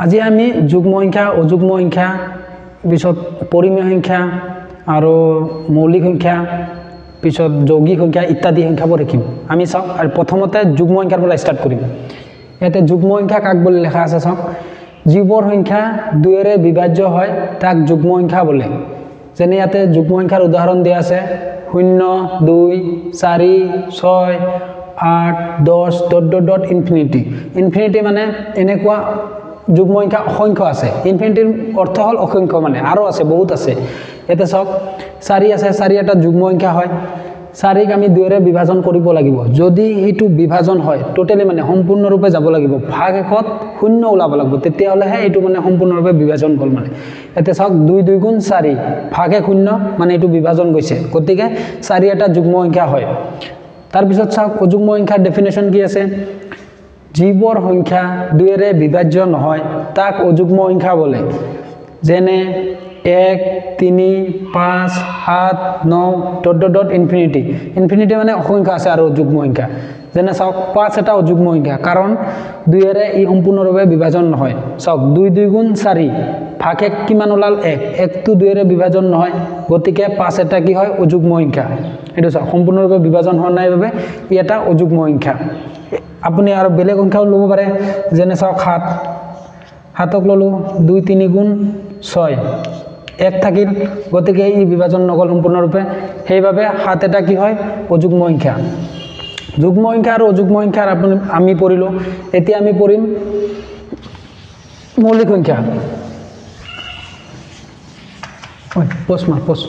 আজি আমি যুগ্ম সংখ্যা অযুগ্ম সংখ্যা পিছত পৰিমেয় সংখ্যা আৰু মৌলিক সংখ্যা পিছত যৌগিক সংখ্যা ইত্যাদি সংখ্যাবোৰ শিকিম আমি চাওক আৰু প্ৰথমতে যুগ্ম সংখ্যাৰ পৰা ষ্টাৰ্ট কৰিম ইয়াতে যুগ্ম সংখ্যা কাক বুলি লেখা আছে চাওক যিবোৰ সংখ্যা দুইৰে বিভাজ্য হয় তাক যুগ্ম সংখ্যা বোলে যেনে ইয়াতে যুগ্ম সংখ্যাৰ উদাহৰণ দিয়া আছে 0 2 4 6 8 10 ইনফিনিটি ইনফিনিটি মানে এনেকুৱা যুগ্ম সংখ্যা অসংখ্য আছে ইনফিনিটিৰ অৰ্থ হল অসংখ্য মানে আৰু আছে বহুত আছে এতে চাওক 4 আছে 4 এটা যুগ্ম সংখ্যা হয় 4ক আমি দুইৰে বিভাজন কৰিব লাগিব যদি এটো বিভাজন হয় টোটালি মানে সম্পূৰ্ণৰূপে যাব লাগিব ভাগ একত শূন্য ওলাব লাগিব তেতিয়া হলেহে এটো মানে সম্পূৰ্ণৰূপে বিভাজন হ'ল মানে এতে চাওক 2 2 গুণ 4 ভাগে শূন্য মানে এটো বিভাজন গৈছে গতিকে 4 এটা যুগ্ম সংখ্যা হয় তাৰ পিছত চাওক অযুগ্ম সংখ্যাৰ ডেফিনেশন কি আছে যিবোৰ সংখ্যা দুইৰে বিভাজ্য নহয় তাক অযুগ্ম সংখ্যা বলে যেনে 1 3 5 7 9 ইনফিনিটি ইনফিনিটি মানে অসংখ্য আছে আৰু যুগ্ম সংখ্যা যেনে চাওক 5 এটা অযুগ্ম সংখ্যা কাৰণ দুইৰে ই সম্পূৰ্ণৰূপে বিভাজন নহয় চাওক 2 2 গুণ 4 ভাগে কিমান ওলাল 1 1 টো দুইৰে বিভাজন নহয় গতিকে 5 এটা কি হয় অযুগ্ম সংখ্যা এটো চাওক সম্পূৰ্ণৰূপে বিভাজন হোৱা নাই বাবে ই এটা অযুগ্ম সংখ্যা আপুনি আৰু বেলেগ সংখ্যাও লব পাৰে যেনে চাওক 7 7ক ললো 2 3 গুণ 6 1 থাকিল গতিকে ই বিভাজন নগল সম্পূৰ্ণৰূপে সেইভাবে 7 এটা কি হয় অযুগ্ম সংখ্যা যুগ্ম সংখ্যা আৰু অযুগ্ম সংখ্যাৰ আমি পঢ়িলো এতিয়া আমি পঢ়িম মৌলিক সংখ্যা ওই পোস্ট